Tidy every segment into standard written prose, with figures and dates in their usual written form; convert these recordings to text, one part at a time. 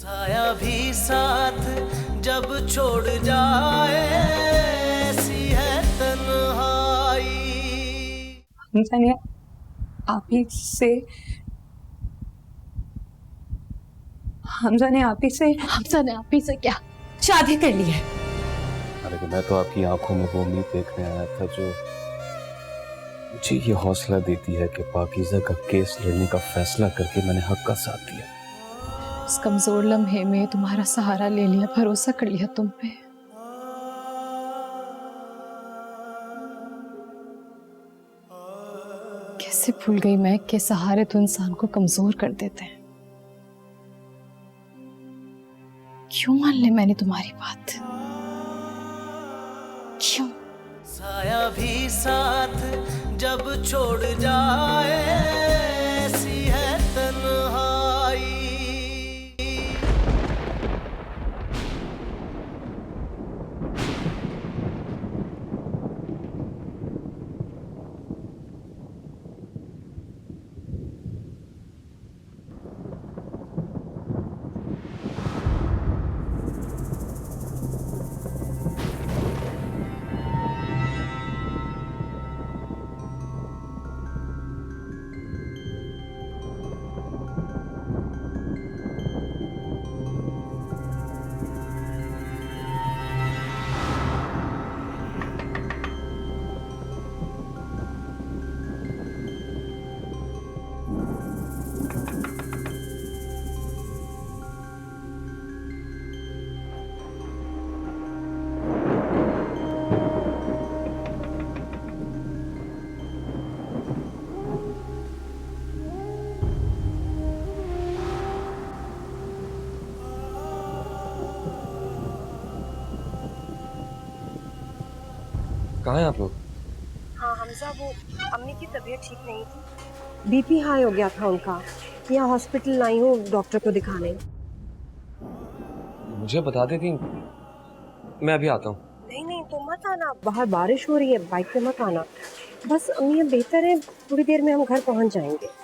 साया भी साथ जब छोड़ जाए, ऐसी है तन्हाई। हमजा ने आप ही से क्या शादी कर ली है? अरे मैं तो आपकी आंखों में वो उम्मीद देखने आया था जो मुझे ये हौसला देती है कि पाकीज़ा का केस लड़ने का फैसला करके मैंने हक का साथ दिया। उस कमजोर लम्हे में तुम्हारा सहारा ले लिया, भरोसा कर लिया तुम पे। कैसे भूल गई मैं कि सहारे तो इंसान को कमजोर कर देते हैं। क्यों मान ले मैंने तुम्हारी बात? क्यों? साया भी साथ जब छोड़ जाए, ऐसी है तन्हाई। कहाँ हैं आप लोग? हाँ हमजा, वो अम्मी की तबीयत ठीक नहीं थी, बीपी हाई हो गया था उनका। यहाँ हॉस्पिटल आई हूँ डॉक्टर को दिखाने। मुझे बता देती, मैं अभी आता हूँ। नहीं नहीं, तो मत आना, बाहर बारिश हो रही है, बाइक पे मत आना। बस अम्मी अब बेहतर है, थोड़ी देर में हम घर पहुँच जाएंगे।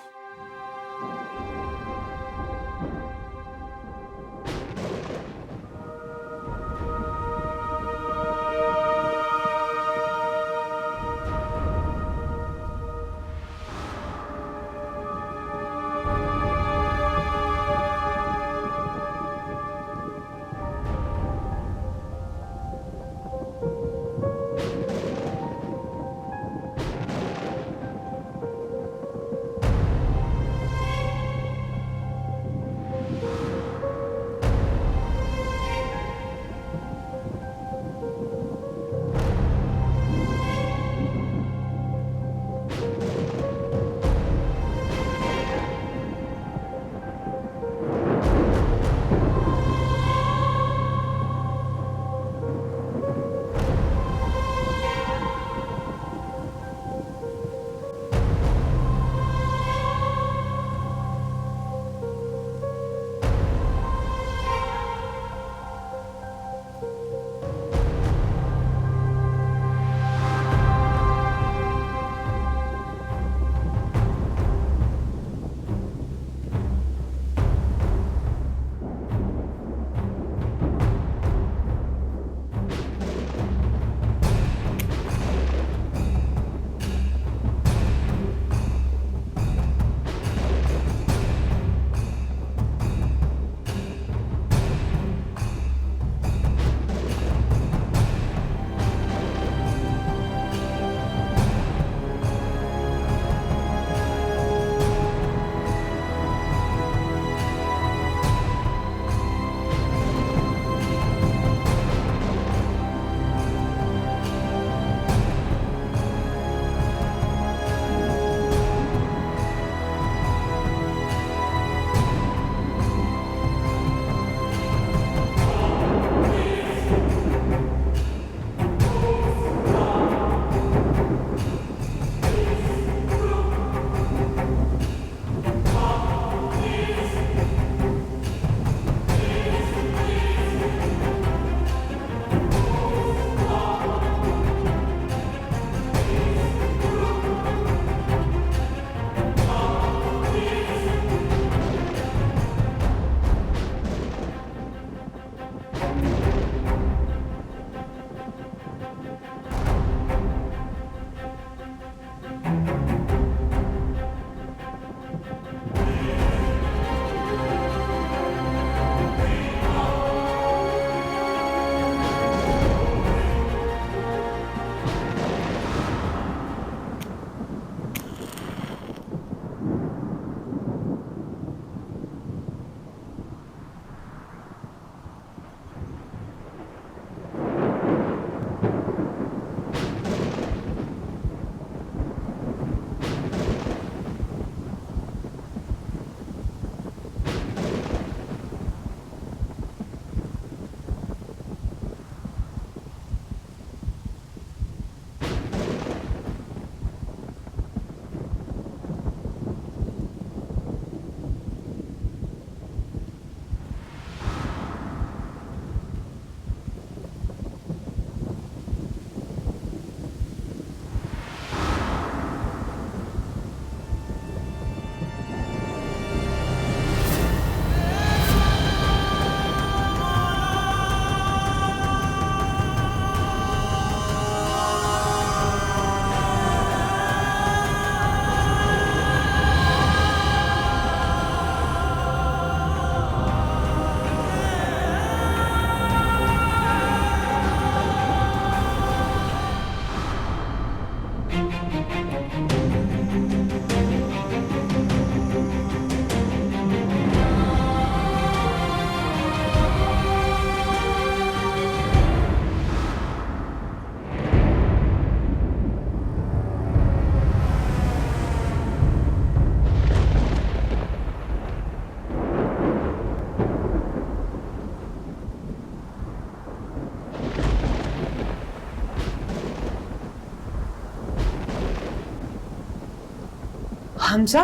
हमजा,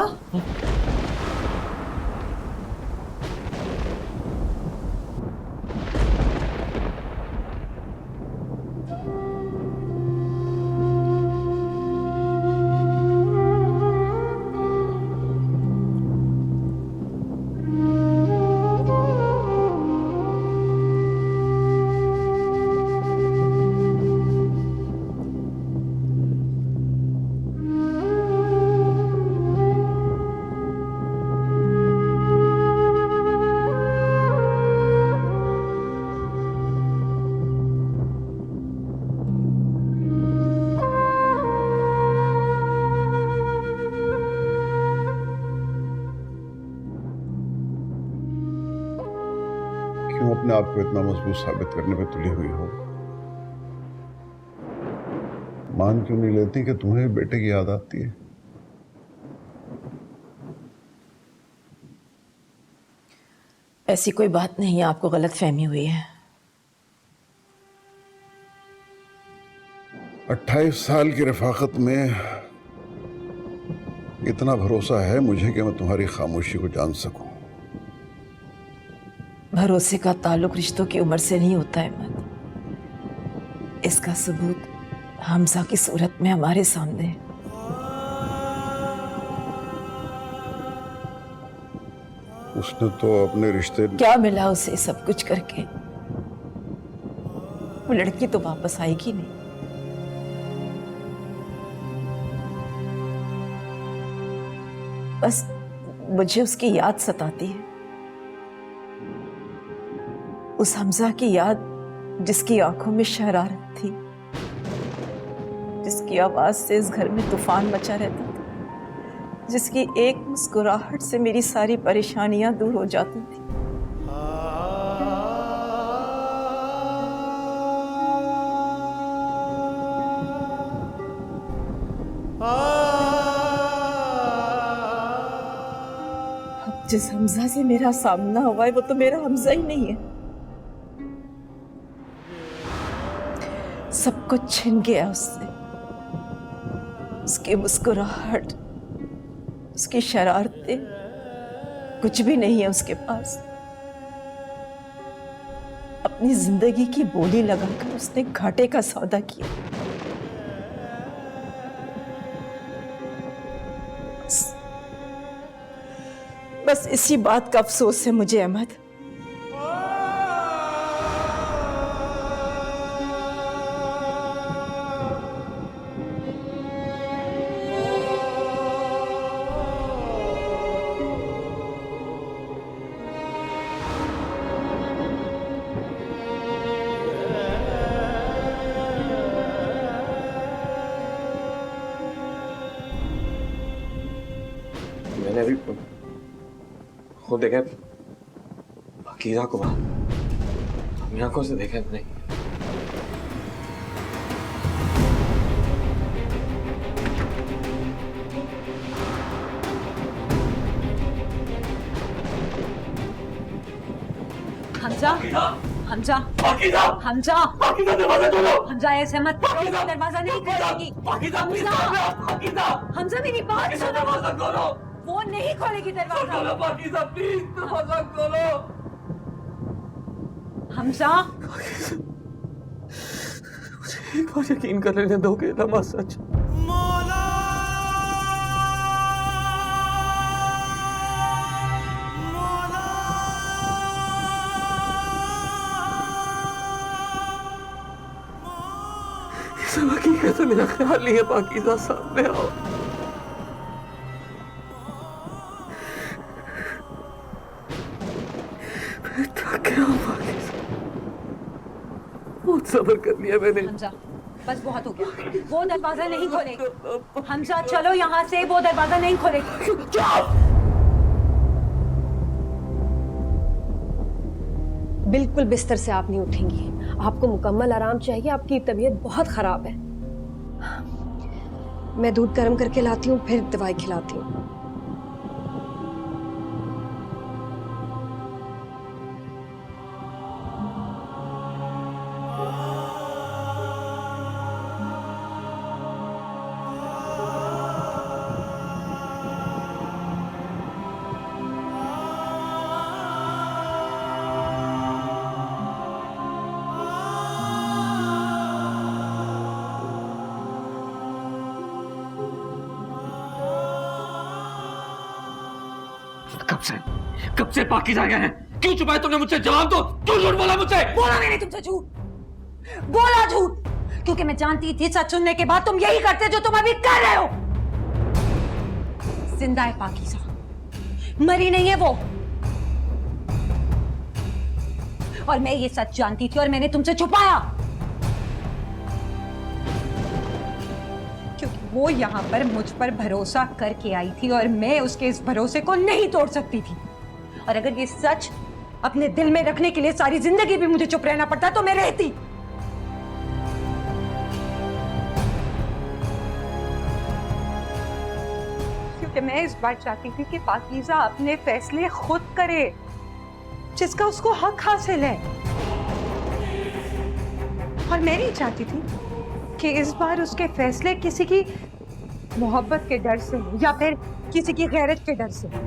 क्यों अपने आप को इतना मजबूत साबित करने में तुली हुई हो? मान क्यों नहीं लेती कि तुम्हें बेटे की याद आती है? ऐसी कोई बात नहीं है, आपको गलत फहमी हुई है। 28 साल की रफाकत में इतना भरोसा है मुझे कि मैं तुम्हारी खामोशी को जान सकूं। भरोसे का ताल्लुक रिश्तों की उम्र से नहीं होता है अहमद। इसका सबूत हमजा की सूरत में हमारे सामने है। उसने तो अपने रिश्ते क्या मिला उसे सब कुछ करके? वो लड़की तो वापस आएगी नहीं। बस मुझे उसकी याद सताती है, उस हमजा की याद जिसकी आंखों में शरारत थी, जिसकी आवाज से इस घर में तूफान मचा रहता था, जिसकी एक मुस्कुराहट से मेरी सारी परेशानियां दूर हो जाती थी। अब जिस हमजा से मेरा सामना हुआ है वो तो मेरा हमजा ही नहीं है। सब कुछ छिन गया उससे, उसकी मुस्कुराहट, उसकी शरारतें, कुछ भी नहीं है उसके पास। अपनी जिंदगी की बोली लगाकर उसने घाटे का सौदा किया। बस इसी बात का अफसोस है मुझे अहमद। मैंने अभी खुद देखा पाकीज़ा को, अपनी आंखों से देखा नहीं। हमजा, हमजा, हमजा, दरवाजा खोलो। हमजा ऐसे मत करो, दरवाजा नहीं खोलेगी। हमजा मेरी बात सुनो। दरवाजा खोलो। वो नहीं खोलेगी दरवाजा। खोलो पाकीज़ा, प्लीज दरवाजा खोलो। हमजा, मुझे एक बार यकीन कर लेने दो कि लम्हा सच। सब हकीकत मेरा ख्याल नहीं है। पाकीज़ा सामने आओ। मैं थक गया हूँ पाकीज़ा, बहुत सब्र कर लिया मैंने। हमजा, बस बहुत हो गया। वो दरवाजा नहीं खोलेगी। हमजा चलो यहाँ से, वो दरवाजा नहीं खोलेगी। बिल्कुल बिस्तर से आप नहीं उठेंगी। आपको मुकम्मल आराम चाहिए, आपकी तबीयत बहुत खराब है। मैं दूध गर्म करके लाती हूँ, फिर दवाई खिलाती हूँ। कब से पाकिज़ा गया है? क्यों छुपाया तुमने मुझसे? जवाब दो, क्यों झूठ बोला मुझसे? बोला मैंने तुमसे झूठ, बोला झूठ, क्योंकि मैं जानती थी सच सुनने के बाद तुम यही करते जो तुम अभी कर रहे हो। जिंदा है पाकिज़ा, मरी नहीं है वो। और मैं ये सच जानती थी और मैंने तुमसे छुपाया, क्योंकि वो यहां पर मुझ पर भरोसा करके आई थी और मैं उसके इस भरोसे को नहीं तोड़ सकती थी। और अगर ये सच अपने दिल में रखने के लिए सारी जिंदगी भी मुझे चुप रहना पड़ता तो मैं रहती। क्योंकि मैं इस बार चाहती थी कि पाकीज़ा अपने फैसले खुद करे, जिसका उसको हक हासिल है। और मैं नहीं चाहती थी कि इस बार उसके फैसले किसी की मोहब्बत के डर से हो या फिर किसी की गैरत के डर से हो।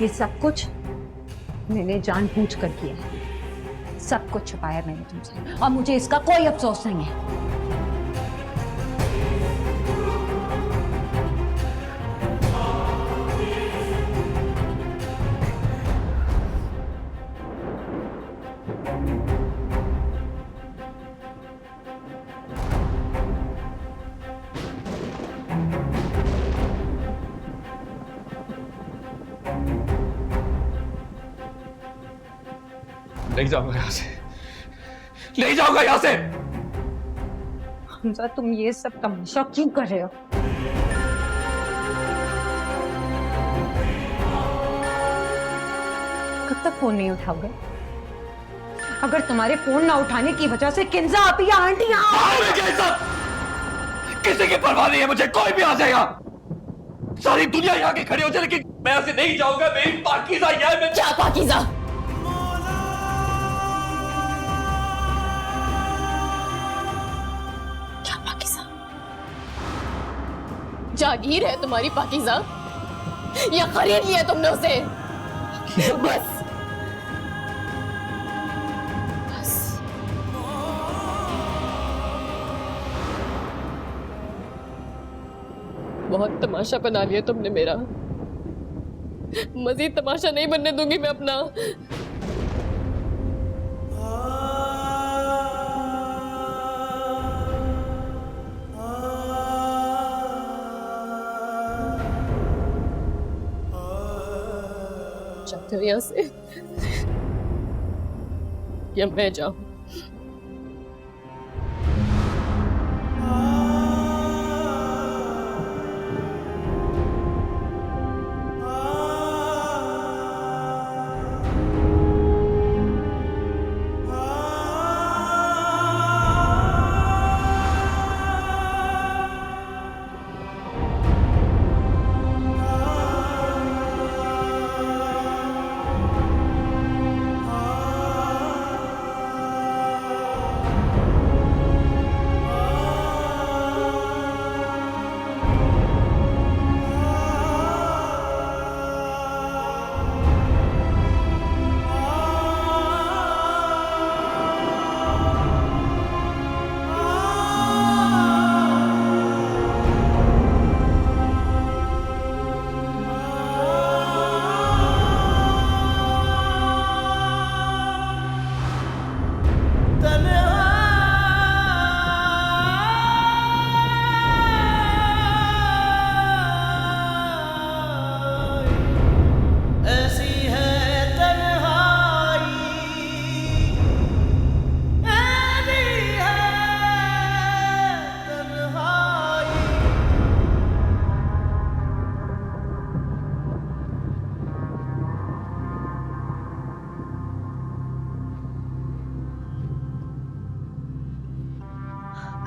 ये सब कुछ मैंने जानबूझ कर किया है, सब कुछ छुपाया मैंने तुमसे, और मुझे इसका कोई अफसोस नहीं है। नहीं जाऊंगा यहाँ से, नहीं जाऊंगा यहाँ से। हमजा, तुम ये सब तमाशा क्यों कर रहे हो? कब तक फोन नहीं उठाओगे? अगर तुम्हारे फोन ना उठाने की वजह से किंजा आपी या आंटी किसी की परवाह नहीं है मुझे, कोई भी आ जाएगा, सारी दुनिया यहाँ के खड़ी हो जाए, लेकिन मैं यहाँ से नहीं जाऊंगा। मेरी पाकीज़ा यहाँ है। क्या पाकीज़ा? क्या पाकीज़ा? जागीर है तुम्हारी पाकीज़ा, या खरीद लिया तुमने उसे? बस बहुत तमाशा बना लिया तुमने मेरा, मजीद तमाशा नहीं बनने दूंगी मैं अपना। जाते हो यहाँ से या मैं जाऊं?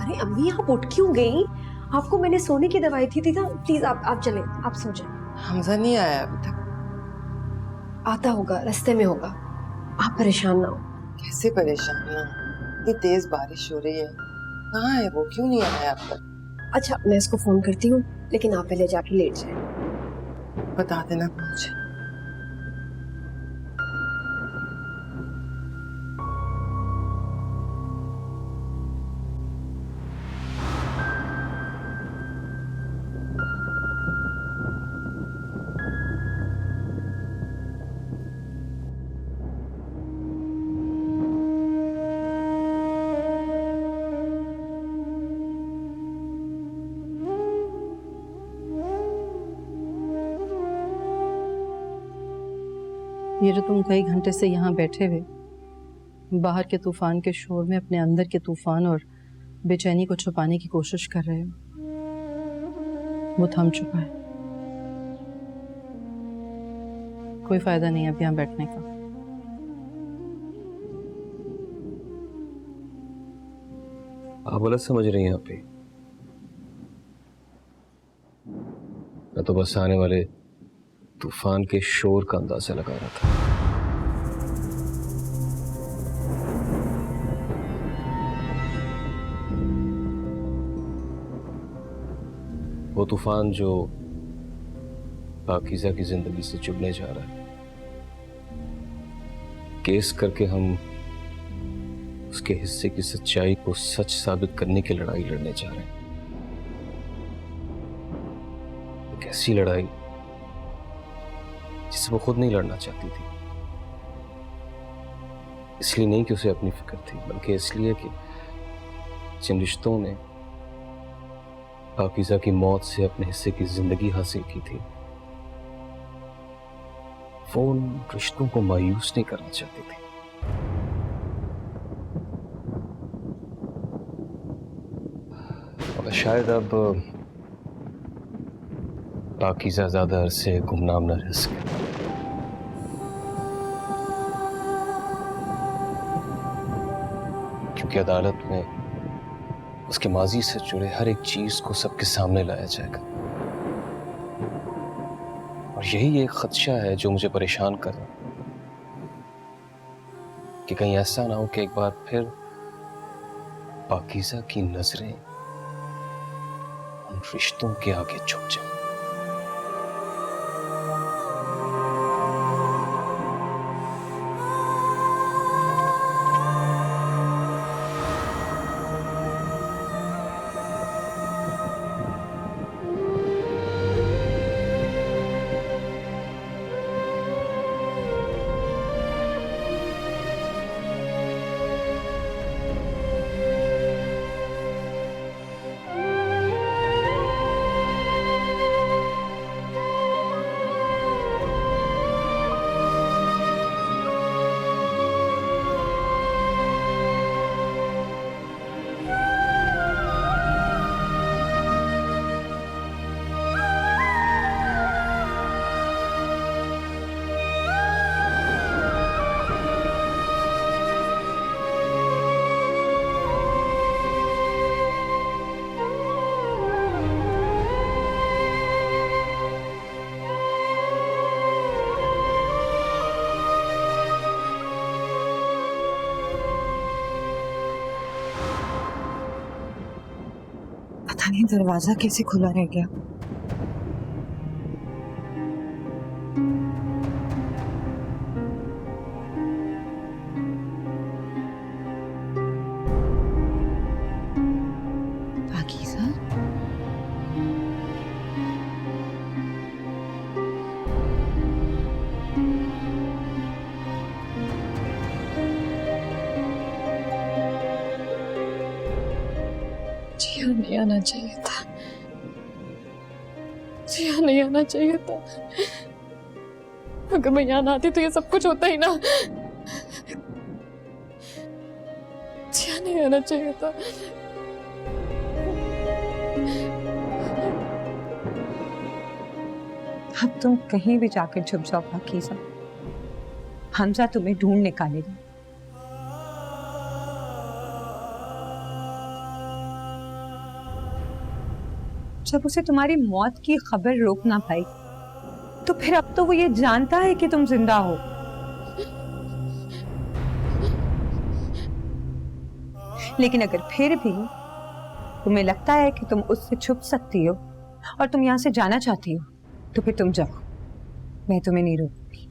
अरे अम्मी, आप उठ क्यों गई? आपको मैंने सोने की दवाई थी ना, प्लीज आप चले, आप सो जाए। हमजा नहीं आया अभी तक। आता होगा, रास्ते में होगा, आप परेशान ना हो। कैसे परेशान ना? इतनी तेज बारिश हो रही है, कहाँ है वो? क्यों नहीं आया अब तक? अच्छा, मैं इसको फोन करती हूँ, लेकिन आप पहले जाके लेट जाए। बता देना मुझे। ये जो तुम कई घंटे से यहाँ बैठे हुए बाहर के तूफान के शोर में अपने अंदर के तूफान और बेचैनी को छुपाने की कोशिश कर रहे हो, वो थम चुका है। कोई फायदा नहीं अब यहाँ बैठने का। आप गलत समझ रही हैं। यहाँ पे मैं तो बस आने वाले तूफान के शोर का अंदाजा लगा रहा था। वो तूफान जो पाकीज़ा की जिंदगी से जुड़ने जा रहा है, केस करके हम उसके हिस्से की सच्चाई को सच साबित करने की लड़ाई लड़ने जा रहे हैं। एक ऐसी लड़ाई जिसे वो खुद नहीं लड़ना चाहती थी। इसलिए नहीं कि उसे अपनी फिक्र थी, बल्कि इसलिए कि जिन रिश्तों ने पाकीज़ा की मौत से अपने हिस्से की जिंदगी हासिल की थी, वो उन रिश्तों को मायूस नहीं करना चाहती थी। और शायद अब पाकीज़ा ज्यादा अरसे गुमनाम न रह सके। क्योंकि अदालत में उसके माजी से जुड़े हर एक चीज को सबके सामने लाया जाएगा। और यही एक खदशा है जो मुझे परेशान कर रहा है कि कहीं ऐसा ना हो कि एक बार फिर पाकीज़ा की नजरें उन रिश्तों के आगे झुक जाए। पता नहीं दरवाजा कैसे खुला रह गया। पाकीज़ा, जिया नहीं आना चाहिए था, जिया नहीं आना चाहिए था। अगर मैं यहाँ ना आती तो ये सब कुछ होता ही ना। जिया नहीं आना चाहिए था। अब तुम कहीं भी जाकर छुप जाओ पाकीज़ा, हमजा तुम्हें ढूंढ निकालेगा। जब उसे तुम्हारी मौत की खबर रोक ना पाई, तो फिर अब तो वो ये जानता है कि तुम जिंदा हो। लेकिन अगर फिर भी तुम्हें लगता है कि तुम उससे छुप सकती हो और तुम यहाँ से जाना चाहती हो, तो फिर तुम जाओ, मैं तुम्हें नहीं रोकूंगी।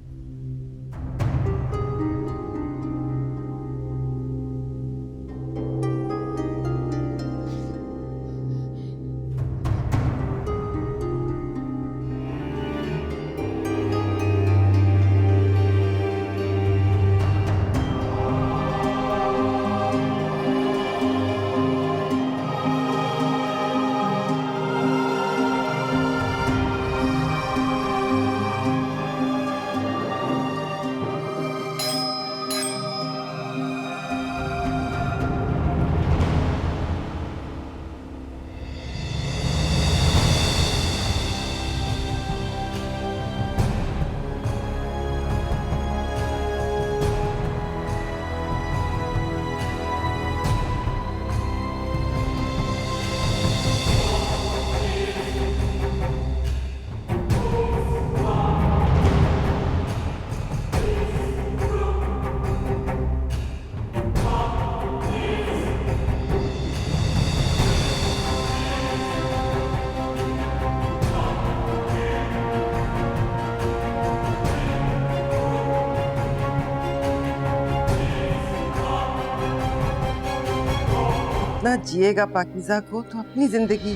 जितना जिएगा पाकीज़ा को तो अपनी जिंदगी।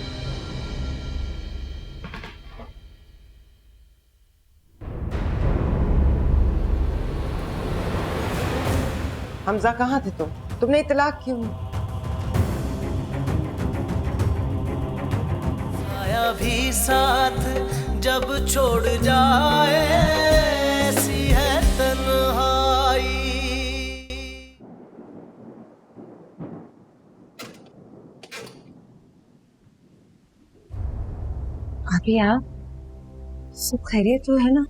हमजा कहाँ थे तुमने इतलाक क्यों? साया भी साथ जब छोड़ जाए ऐसी है तन्हाई। अभी आप सब खैरियत तो है ना?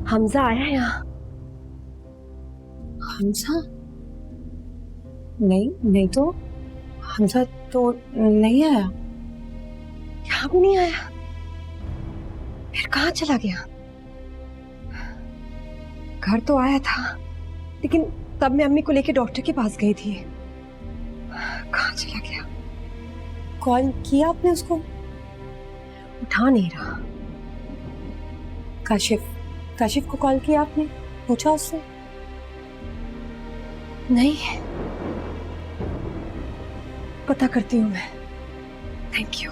हमजा आया है यहाँ? हमजा नहीं तो हमजा तो नहीं आया, यहाँ भी नहीं आया। फिर कहाँ चला गया? घर तो आया था लेकिन तब मैं अम्मी को लेके डॉक्टर के पास गई थी। कहाँ चला गया? कॉल किया आपने उसको? उठा नहीं रहा। काशिफ को कॉल किया आपने? पूछा उससे? नहीं, पता करती हूँ मैं। Thank you.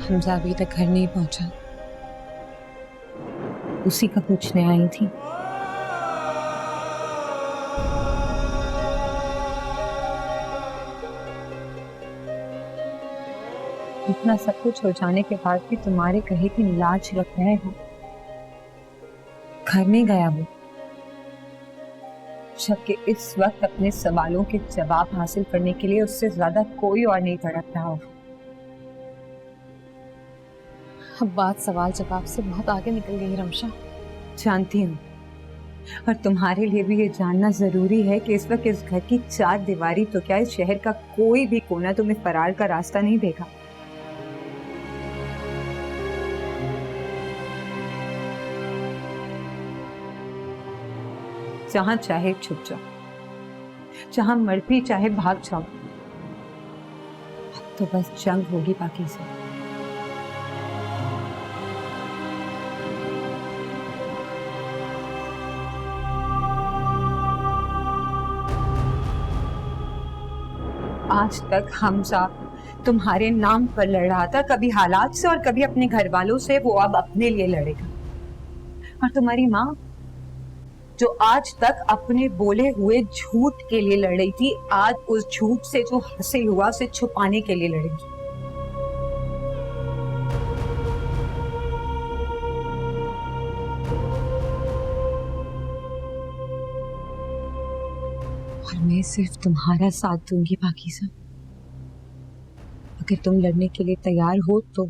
हमजा अभी तक घर नहीं पहुंचा, उसी का पूछने आई थी। इतना सब कुछ हो जाने के बाद भी तुम्हारे कहे की लाज रख रहे हो। घर नहीं गया वो, जबकि इस वक्त अपने सवालों के जवाब हासिल करने के लिए उससे ज्यादा कोई और नहीं तड़प रहा हो। अब बात सवाल जवाब से बहुत आगे निकल गई रमशा। जानती हूँ, और तुम्हारे लिए भी ये जानना जरूरी है कि इस वक्त इस घर की चार दीवारी तो क्या इस शहर का कोई भी कोना तुम्हें फरार का रास्ता नहीं देगा। जहां चाहे छुप जाओ, जहां मर्जी चाहे भाग जाओ। अब तो बस जंग होगी बाकी से। आज तक हमजा तुम्हारे नाम पर लड़ रहा था, कभी हालात से और कभी अपने घर वालों से। वो अब अपने लिए लड़ेगा। और तुम्हारी माँ जो आज तक अपने बोले हुए झूठ के लिए लड़ रही थी, आज उस झूठ से जो हासिल हुआ उसे छुपाने के लिए लड़ेगी। और मैं सिर्फ तुम्हारा साथ दूंगी पाकीज़ा। अगर तुम लड़ने के लिए तैयार हो तो।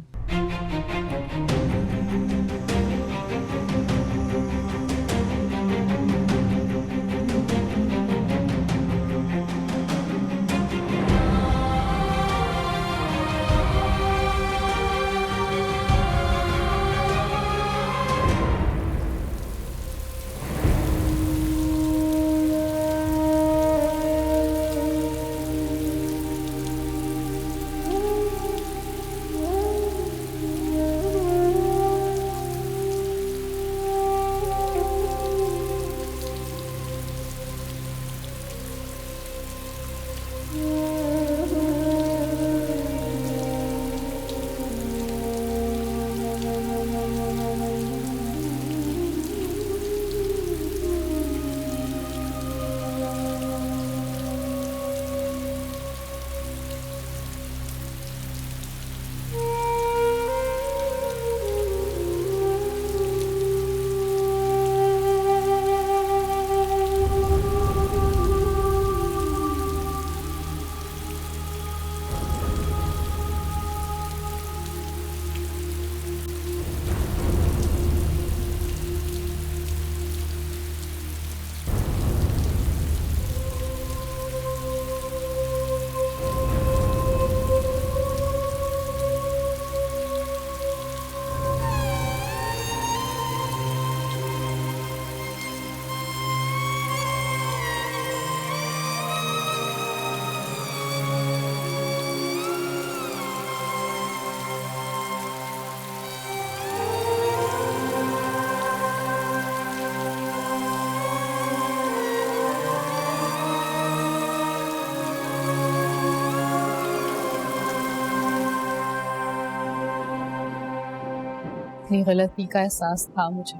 अपनी गलती का एहसास था मुझे,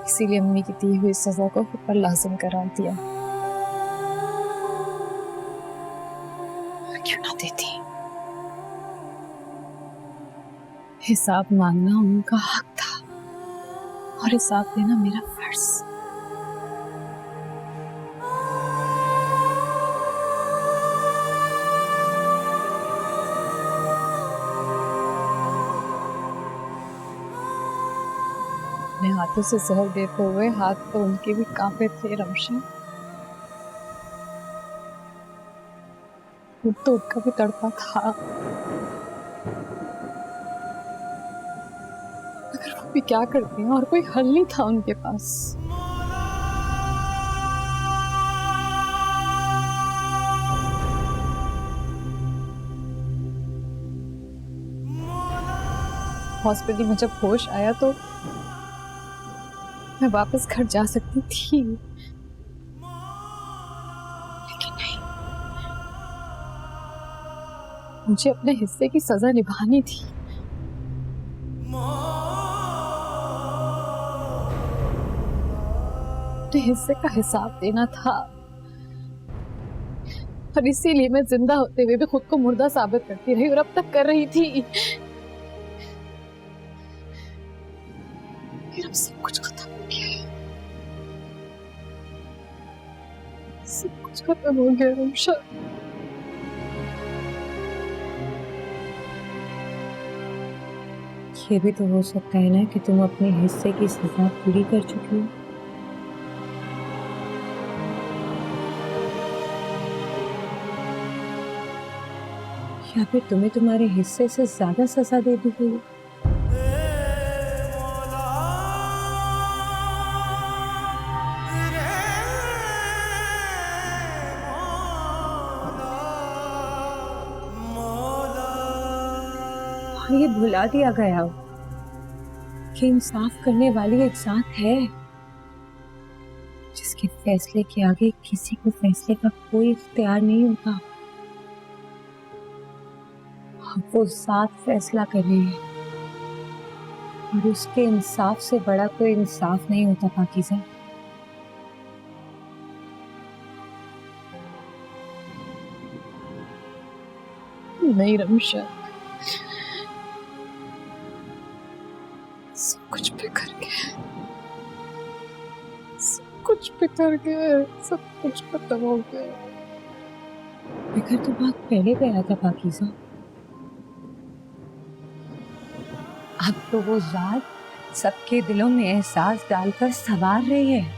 इसीलिए अम्मी की दी हुई सजा को खुद पर लाजिम करार दिया। क्यों ना देती? हिसाब मांगना उनका हक था और हिसाब देना मेरा फर्ज। अपने हाथों से जहर देते हुए हाथ तो उनके भी कांपे थे रमशा, तो उनका भी तड़पा था, मगर वो भी क्या करते हैं और कोई हल नहीं था उनके पास। हॉस्पिटल में जब होश आया तो मैं वापस घर जा सकती थी, लेकिन नहीं, मुझे अपने हिस्से की सजा निभानी थी। अपने हिस्से का हिसाब देना था और इसीलिए मैं जिंदा होते हुए भी खुद को मुर्दा साबित करती रही और अब तक कर रही थी। फिर अब सब कुछ खत्म हो गया है, सब कुछ खत्म हो गया रमशा। ये भी तो हो सकता है ना कि तुम अपने हिस्से की सजा पूरी कर चुकी हो, या फिर तुम्हें तुम्हारे हिस्से से ज्यादा सजा दे दी गई। ये भुला दिया गया कि इंसाफ करने वाली एक जात है जिसके फैसले के आगे किसी को फैसले का कोई इख्तियार नहीं होता। अब वो जात फैसला कर रही है और उसके इंसाफ से बड़ा कोई इंसाफ नहीं होता पाकीज़ा। नहीं रमशा, सब कुछ बिखर गया, सब कुछ बिखर गया, सब कुछ खत्म हो गया। बिखर तो बात पहले गया था पाकीज़ा, अब तो वो जात सबके दिलों में एहसास डालकर संवार रही है।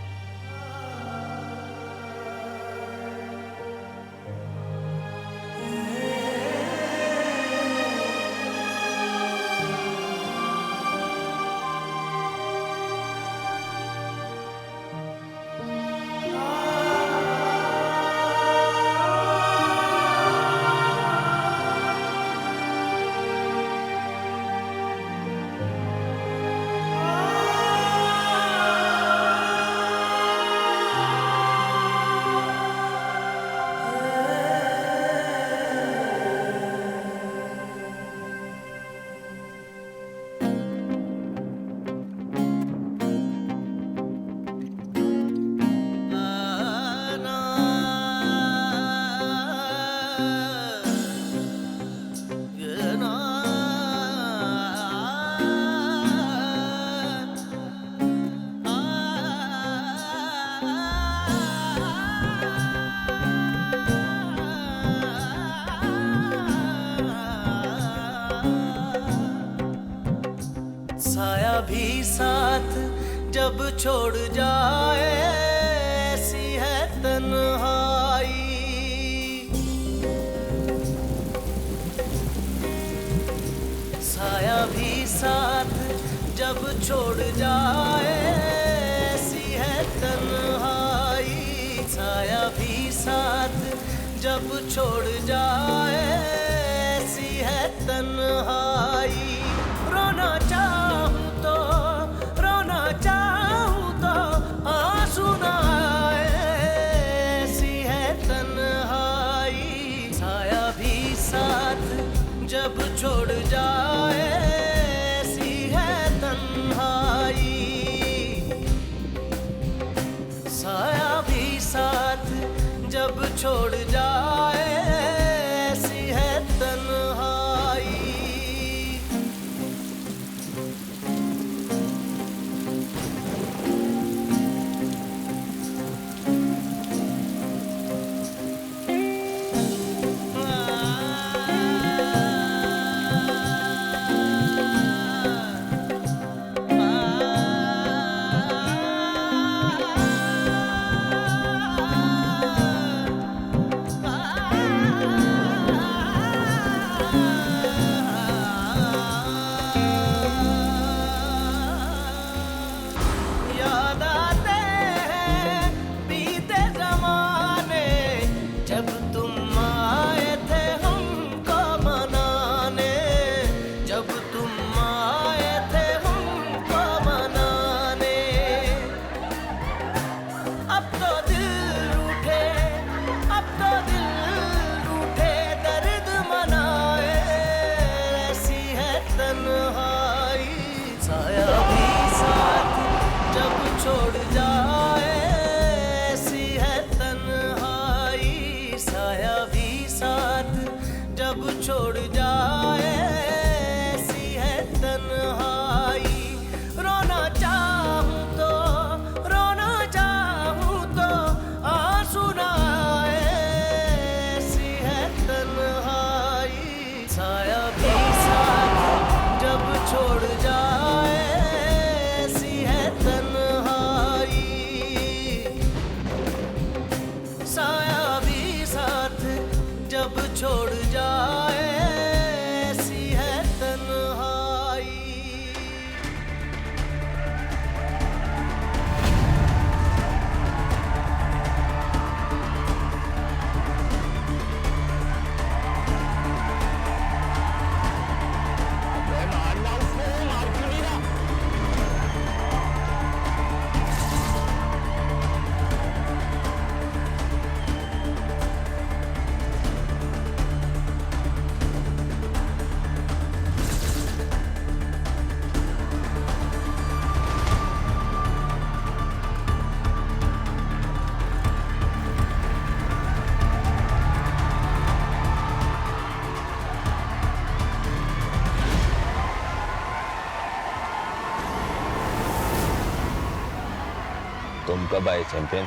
साया भी साथ जब छोड़ जाए, ऐसी है तन्हाई। साया भी साथ जब छोड़ जाए, ऐसी है तन्हाई। साया भी साथ जब छोड़ जाए, ऐसी है तन्हाई। रोना चाहूं तो आंसू ना आए, ऐसी है तन्हाई। साया भी साथ जब छोड़ जाए ऐसी है तन्हाई। याद आते हैं बीते जमाने, जब तुम आए थे हमको मनाने, जब तुम आए थे हमको मनाने। अब तो दिल रूठे, अब तो दिल रूठे, दर्द मनाए ऐसी है तन्हाई। साया भी साथ जब छोड़ जाए ऐसी है तन्हाई। साया भी साथ जब छोड़ जाए ऐसी है तन्हाई। रोना चाहूं तो आंसू ना आए ऐसी है तन्हाई। साया भी साथ जब छोड़ जाए ऐसी है तन्हाई। साया भी साथ जब छोड़ जाए ऐसी है तन्हाई। तुम कब आए चैंपियन?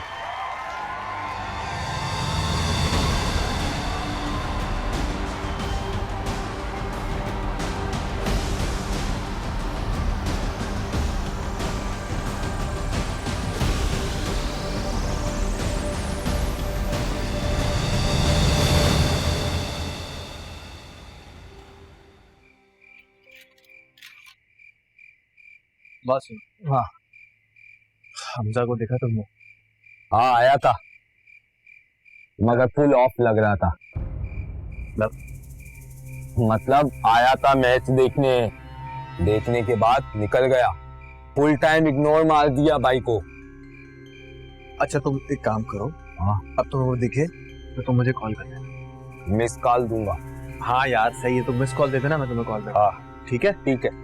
बस हाँ, हमजा को देखा तुमने? हाँ आया था, मगर फुल ऑफ लग रहा था। मतलब आया था मैच देखने, देखने के बाद निकल गया। फुल टाइम इग्नोर मार दिया भाई को। अच्छा तुम एक काम करो, हाँ अब तुम्हें वो दिखे तो तुम मुझे कॉल कर देना। मिस कॉल दूंगा। हाँ यार सही है, तुम मिस कॉल दे देना, मैं तुम्हें कॉल दूंगा। हाँ ठीक है ठीक है।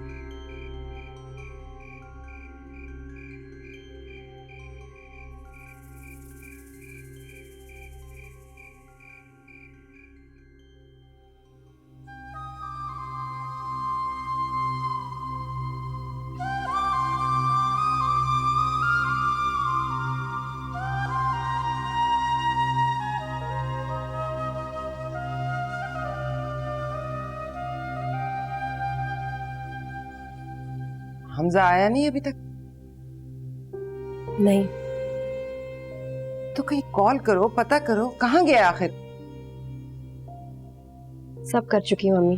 हमजा आया नहीं अभी तक? नहीं। तो कहीं कॉल करो, पता करो कहाँ गया आखिर। सब कर चुकी हूँ मम्मी,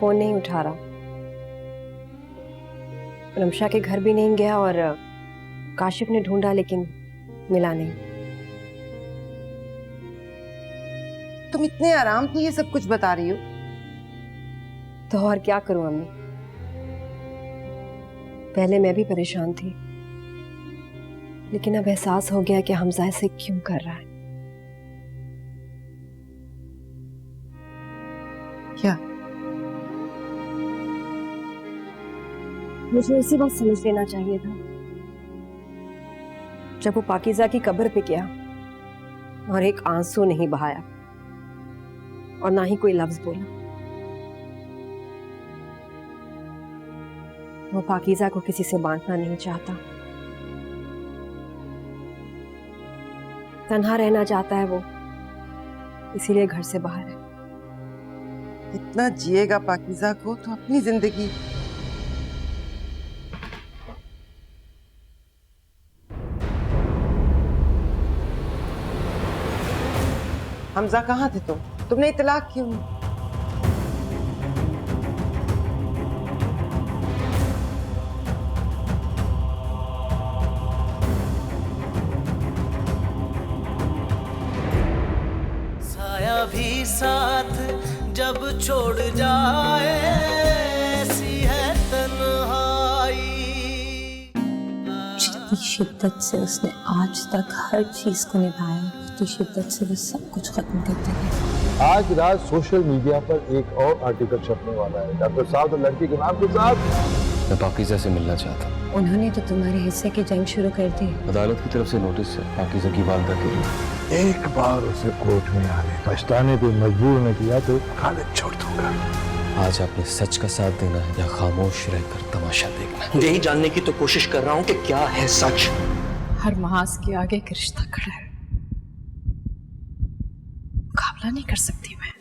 फोन नहीं उठा रहा। रमशा के घर भी नहीं गया और काशिफ ने ढूंढा लेकिन मिला नहीं। तुम इतने आराम से ये सब कुछ बता रही हो? तो और क्या करूं मम्मी, पहले मैं भी परेशान थी, लेकिन अब एहसास हो गया कि हमजा ऐसे क्यों कर रहा है। क्या? मुझे इसी वक्त समझ लेना चाहिए था, जब वो पाकीज़ा की कब्र पे गया और एक आंसू नहीं बहाया और ना ही कोई लफ्ज बोला। वो पाकीज़ा को किसी से बांटना नहीं चाहता, तन्हा रहना चाहता है वो, इसीलिए घर से बाहर है। इतना जिएगा पाकीज़ा को तो अपनी जिंदगी। हमजा कहाँ थे तुमने इतलाक क्यों नहीं? साया भी साथ जब छोड़ जाए ऐसी है तन्हाई। जितनी शिद्दत से उसने आज तक हर चीज को निभाया, उतनी शिद्दत से वो सब कुछ खत्म करते गए। आज रात सोशल मीडिया पर एक और आर्टिकल छपने वाला है डॉक्टर साहब और लड़की के नाम के साथ। मैं पाकीज़ा से मिलना चाहता हूँ। उन्होंने तो तुम्हारे हिस्से की जंग शुरू कर दी। अदालत की तरफ से नोटिस है पाकीज़ा की वालदा के लिए। एक बार उसे कोर्ट में आने पछताने पे मजबूर न किया तो खालिद छोड़ दूंगा। आज आपने सच का साथ देना है या खामोश रहकर तमाशा देखना है? यही जानने की तो कोशिश कर रहा हूँ कि क्या है सच। हर महाज के आगे एक रिश्ता खड़ा है, मुकाबला नहीं कर सकती मैं।